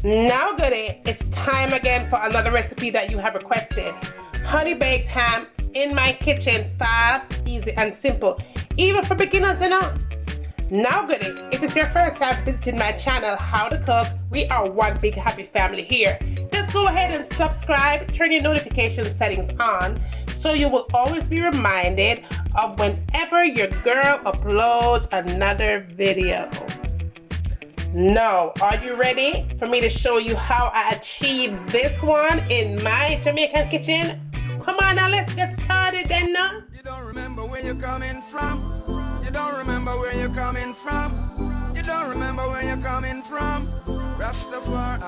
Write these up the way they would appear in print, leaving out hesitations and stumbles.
Now goodie, it's time again for another recipe that you have requested. Honey baked ham in my kitchen, fast, easy and simple, even for beginners, you know. Now goodie, if it's your first time visiting my channel, How to Cook, we are one big happy family here. Just go ahead and subscribe, turn your notification settings on, so you will always be reminded of whenever your girl uploads another video. Now, are you ready for me to show you how I achieved this one in my Jamaican kitchen? Come on now, let's get started then now. You don't remember where you're coming from. You don't remember where you're coming from. You don't remember where you're coming from. Rastafari,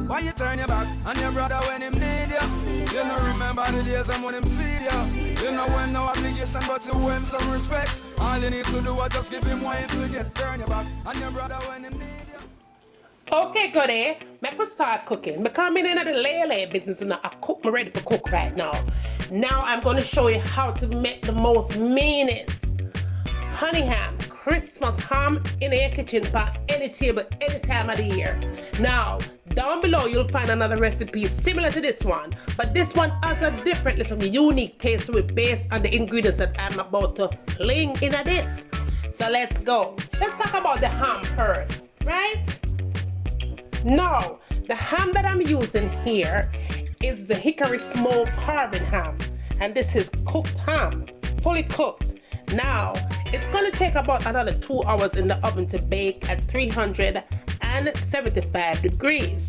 why you turn your back on your brother when him need you? You don't remember the days and when him feed you. You know when no obligation but to owe him some respect. All you need to do is just give him what you get. Turn your back on your brother when him need you. Okay, goodie, make me start cooking. Because I'm in the lay business and I cook me ready for cook right now. Now I'm going to show you how to make the most meanest honey ham, Christmas ham in your kitchen for any table, any time of the year. Now, down below you'll find another recipe similar to this one, but this one has a different little unique taste to it based on the ingredients that I'm about to fling into this. So let's go. Let's talk about the ham first, right? Now, the ham that I'm using here is the hickory smoke carving ham, and this is cooked ham, fully cooked. Now, it's going to take about another 2 hours in the oven to bake at 375 degrees.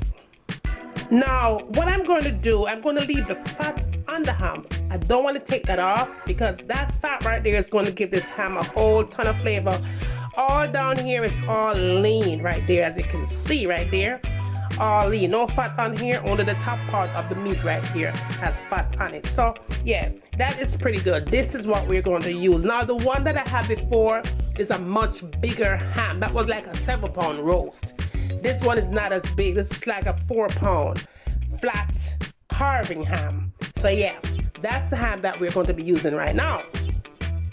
Now, what I'm going to do, I'm going to leave the fat on the ham. I don't want to take that off because that fat right there is going to give this ham a whole ton of flavor. All down here is all lean right there, as you can see right there. All lean, no fat on here, only the top part of the meat right here has fat on it. So yeah, that is pretty good. This is what we're going to use. Now the one that I had before is a much bigger ham. That was like a 7-pound roast. This one is not as big. This is like a 4-pound flat carving ham. So yeah, that's the ham that we're going to be using right now.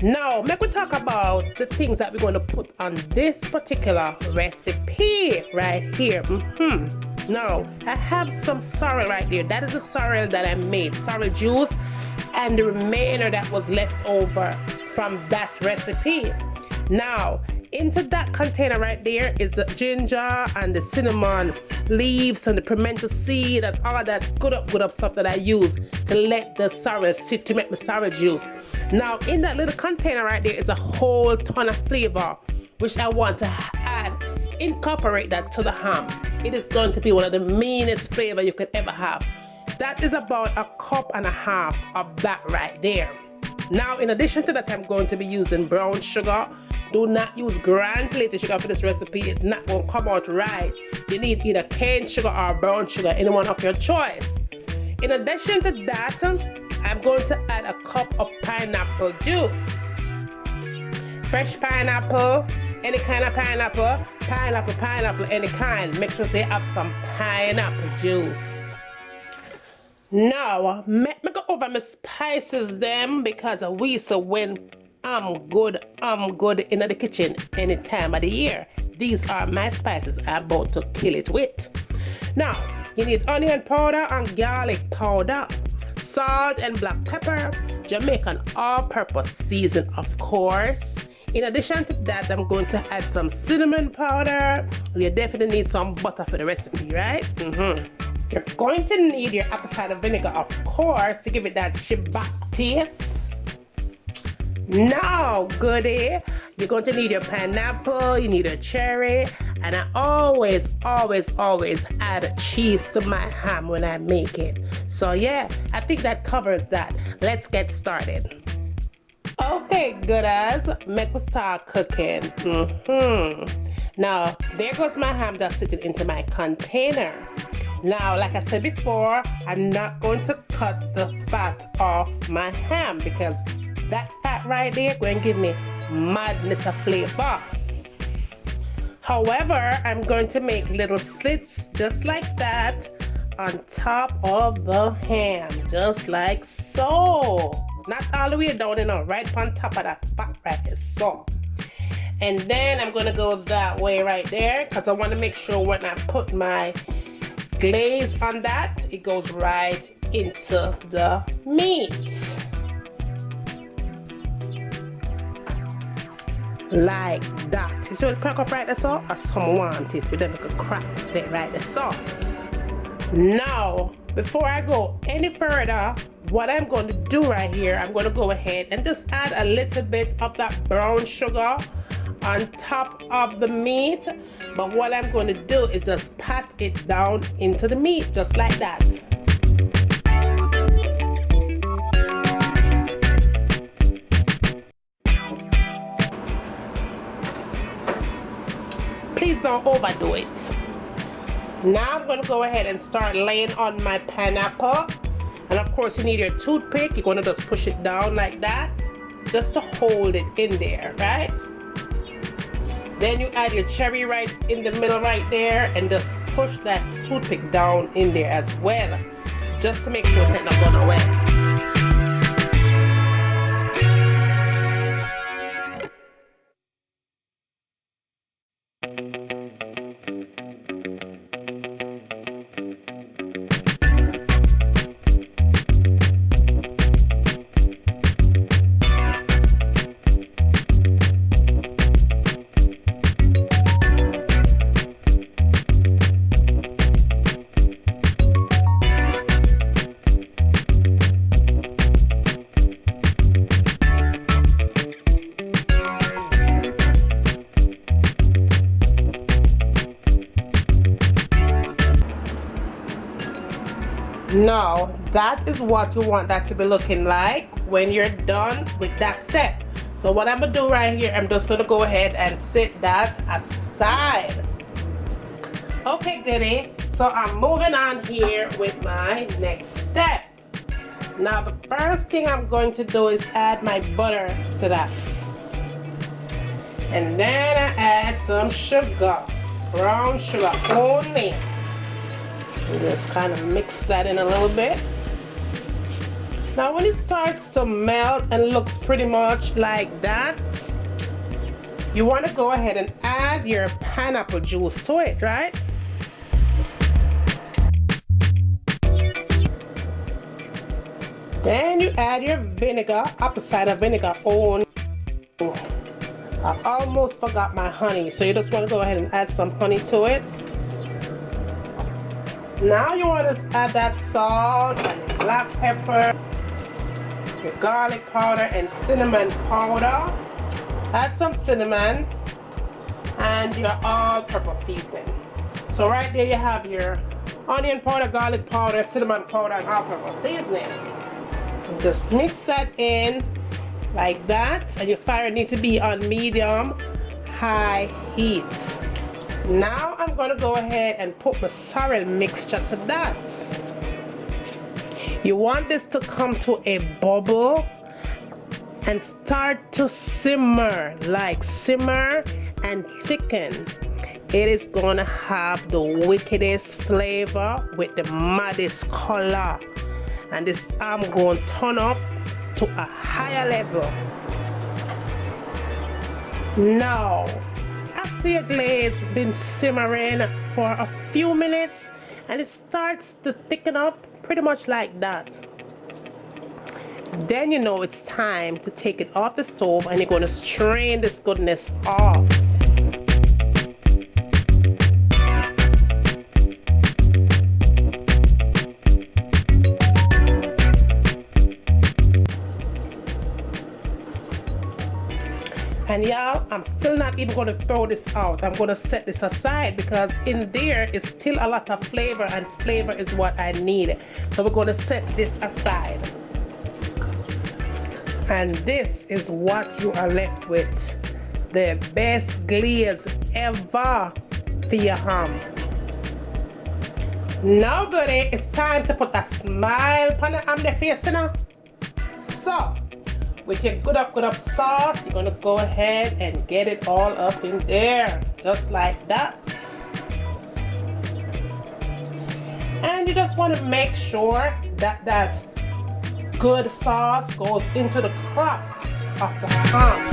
Now, make we talk about the things that we're going to put on this particular recipe right here. Now, I have some sorrel right there. That is the sorrel that I made, sorrel juice, and the remainder that was left over from that recipe. Now, into that container right there is the ginger and the cinnamon leaves and the pimento seed and all that good up stuff that I use to let the sorrel sit to make the sorrel juice. Now in that little container right there is a whole ton of flavor which I want to incorporate that to the ham. It is going to be one of the meanest flavor you could ever have. That is about 1.5 cups of that right there. Now in addition to that, I'm going to be using brown sugar. Do not use granulated sugar for this recipe. It's not going to come out right. You need either cane sugar or brown sugar, any one of your choice. In addition to that, I'm going to add 1 cup of pineapple juice. Fresh pineapple, any kind of pineapple, any kind. Make sure they have some pineapple juice. Now, make me go over my spices them because we so when I'm good in the kitchen any time of the year. These are my spices I'm about to kill it with. Now, you need onion powder and garlic powder, salt and black pepper, Jamaican all-purpose season, of course. In addition to that, I'm going to add some cinnamon powder. You definitely need some butter for the recipe, right? You're going to need your apple cider vinegar, of course, to give it that shibak taste. Now, goodie, you're going to need your pineapple, you need a cherry, and I always add cheese to my ham when I make it. So yeah, I think that covers that. Let's get started. Okay, gooders, make me start cooking. Now, there goes my ham that's sitting into my container. Now, like I said before, I'm not going to cut the fat off my ham because that fat right there going to give me madness of flavor. However, I'm going to make little slits just like that on top of the ham, just like so. Not all the way down, you know, right on top of that fat right there, so. And then I'm gonna go that way right there because I want to make sure when I put my glaze on that, it goes right into the meat. Like that. You see what crack up right there, so? Or some want it with them little cracks there right there, so. Now, before I go any further, what I'm going to do right here, I'm going to go ahead and just add a little bit of that brown sugar on top of the meat. But what I'm going to do is just pat it down into the meat, just like that. Please don't overdo it. Now I'm going to go ahead and start laying on my pineapple. And of course you need your toothpick. You're going to just push it down like that, just to hold it in there, right? Then you add your cherry right in the middle right there and just push that toothpick down in there as well, just to make sure it's not going away. Now that is what you want that to be looking like when you're done with that step. So what I'm gonna do right here, I'm just gonna go ahead and set that aside. Okay, goody. So I'm moving on here with my next step. Now the first thing I'm going to do is add my butter to that. And then I add some sugar, brown sugar only. And just kind of mix that in a little bit. Now when it starts to melt and looks pretty much like that, you want to go ahead and add your pineapple juice to it, right? Then you add your vinegar, apple cider vinegar on. I almost forgot my honey, so you just want to go ahead and add some honey to it. Now you want to add that salt and your black pepper, your garlic powder and cinnamon powder. Add some cinnamon and your all-purpose seasoning. So right there you have your onion powder, garlic powder, cinnamon powder and all-purpose seasoning. And just mix that in like that, and your fire needs to be on medium high heat. Now I'm going to go ahead and put my sorrel mixture to that. You want this to come to a bubble and start to simmer, like simmer and thicken. It is going to have the wickedest flavor with the maddest color. And this I'm going to turn up to a higher level. Now, after your glaze been simmering for a few minutes and it starts to thicken up pretty much like that, then you know it's time to take it off the stove and you're going to strain this goodness off. And y'all, I'm still not even going to throw this out. I'm going to set this aside because in there is still a lot of flavor, and flavor is what I need. So we're going to set this aside. And this is what you are left with. The best glaze ever for your ham. Now, goody, it's time to put a smile on the face, you know? So, with your good up sauce, you're gonna go ahead and get it all up in there, just like that. And you just want to make sure that that good sauce goes into the crock of the ham.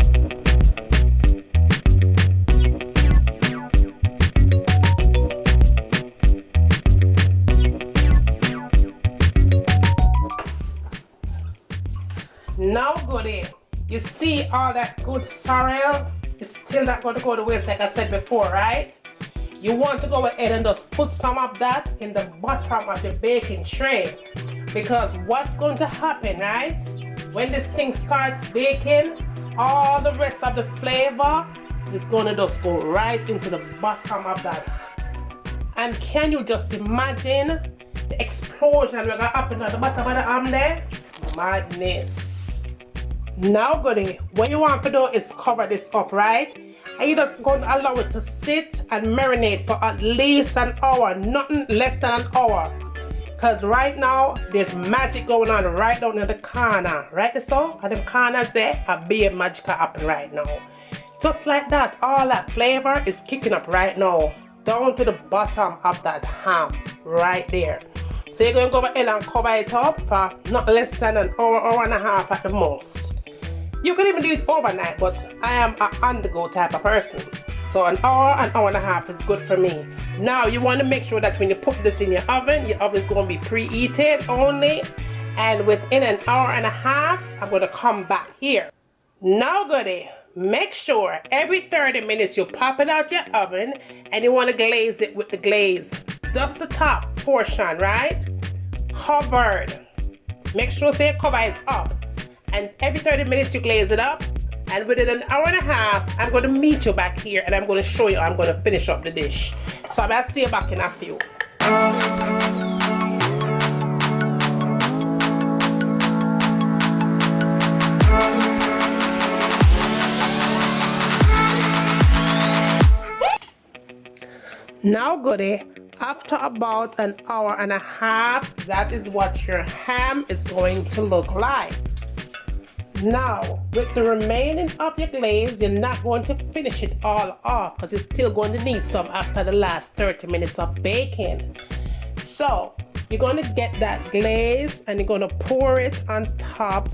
Now goody, you see all that good sorrel? It's still not going to go to waste like I said before, right? You want to go ahead and just put some of that in the bottom of the baking tray, because what's going to happen, right? When this thing starts baking, all the rest of the flavor is going to just go right into the bottom of that. And can you just imagine the explosion that's going to happen at the bottom of the ham there? Madness. Now goody, what you want to do is cover this up, right? And you're just going to allow it to sit and marinate for at least an hour, nothing less than an hour. Because right now, there's magic going on right down in the corner. Right so? And them corners there, a big magic happen right now. Just like that, all that flavor is kicking up right now. Down to the bottom of that ham, right there. So you're going to go ahead and cover it up for not less than an hour, hour and a half at the most. You can even do it overnight, but I am an on-the-go type of person. So an hour and a half is good for me. Now you want to make sure that when you put this in your oven is going to be preheated only. And within an hour and a half, I'm going to come back here. Now goody, make sure every 30 minutes you pop it out your oven and you want to glaze it with the glaze. Just the top portion, right? Covered. Make sure say cover it up. And every 30 minutes you glaze it up. And within an hour and a half, I'm going to meet you back here and I'm going to show you how I'm going to finish up the dish. So I'm going to see you back in a few. Now goody, after about an hour and a half, that is what your ham is going to look like. Now, with the remaining of your glaze, you're not going to finish it all off because you're still going to need some after the last 30 minutes of baking. So, you're going to get that glaze and you're going to pour it on top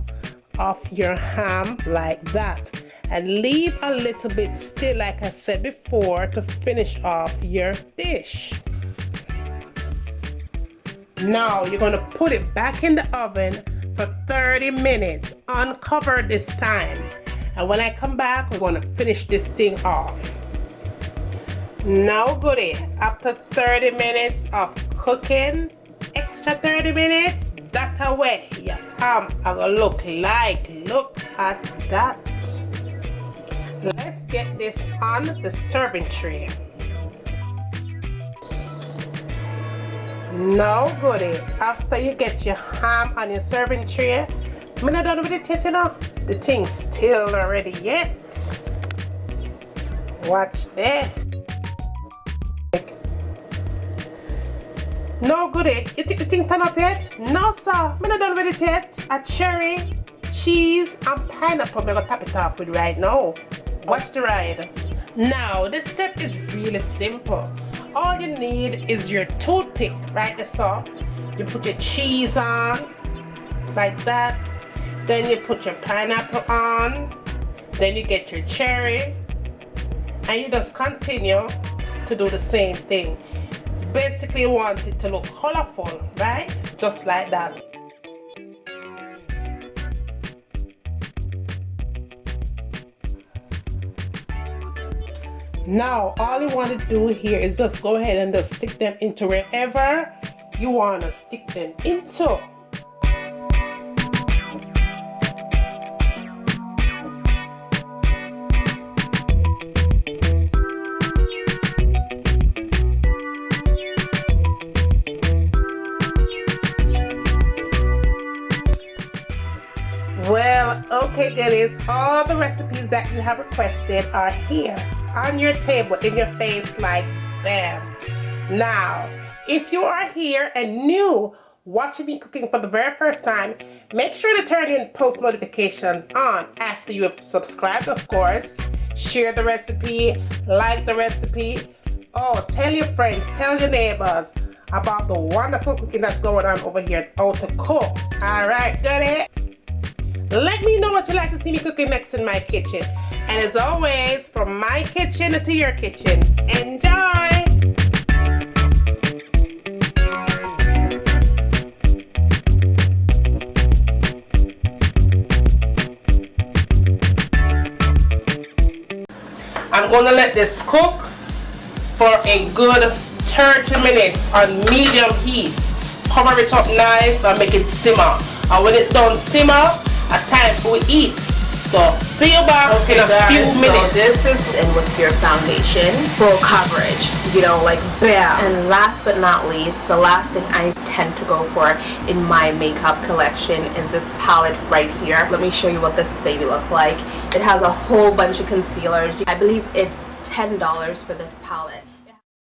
of your ham like that. And leave a little bit still, like I said before, to finish off your dish. Now, you're going to put it back in the oven for 30 minutes, uncovered this time. And when I come back, we're going to finish this thing off. Now goody, after 30 minutes of cooking, extra 30 minutes, that away your ham will look like. Look at that. Let's get this on the serving tray. Now goody, after you get your ham on your serving tray, I'm not done with it, you know. The thing's still not ready yet. Watch there. No goody, you think the thing turn up yet? No sir, I'm not done with it yet. A cherry, cheese, and pineapple I'm gonna top it off with right now. Watch the ride. Now, this step is really simple. All you need is your toothpick, right? So you put your cheese on, like that. Then you put your pineapple on. Then you get your cherry. And you just continue to do the same thing. Basically, you want it to look colorful, right? Just like that. Now, all you want to do here is just go ahead and just stick them into wherever you want to stick them into. Well, okay, girlies, all the recipes that you have requested are here on your table, in your face, like bam. Now, if you are here and new watching me cooking for the very first time, make sure to turn your post notifications on after you have subscribed, of course. Share the recipe, like the recipe. Oh, tell your friends, tell your neighbors about the wonderful cooking that's going on over here at How to Cook. Alright, goody. Let me know what you'd like to see me cooking next in my kitchen. And as always, from my kitchen to your kitchen, enjoy! I'm going to let this cook for a good 30 minutes on medium heat. Cover it up nice and make it simmer. And when it's done simmer, it's time for we eat. So see you back in a few minutes. So this is in with your foundation, full coverage, you know, like bam. And last but not least, the last thing I tend to go for in my makeup collection is this palette right here. Let me show you what this baby looks like. It has a whole bunch of concealers. I believe it's $10 for this palette.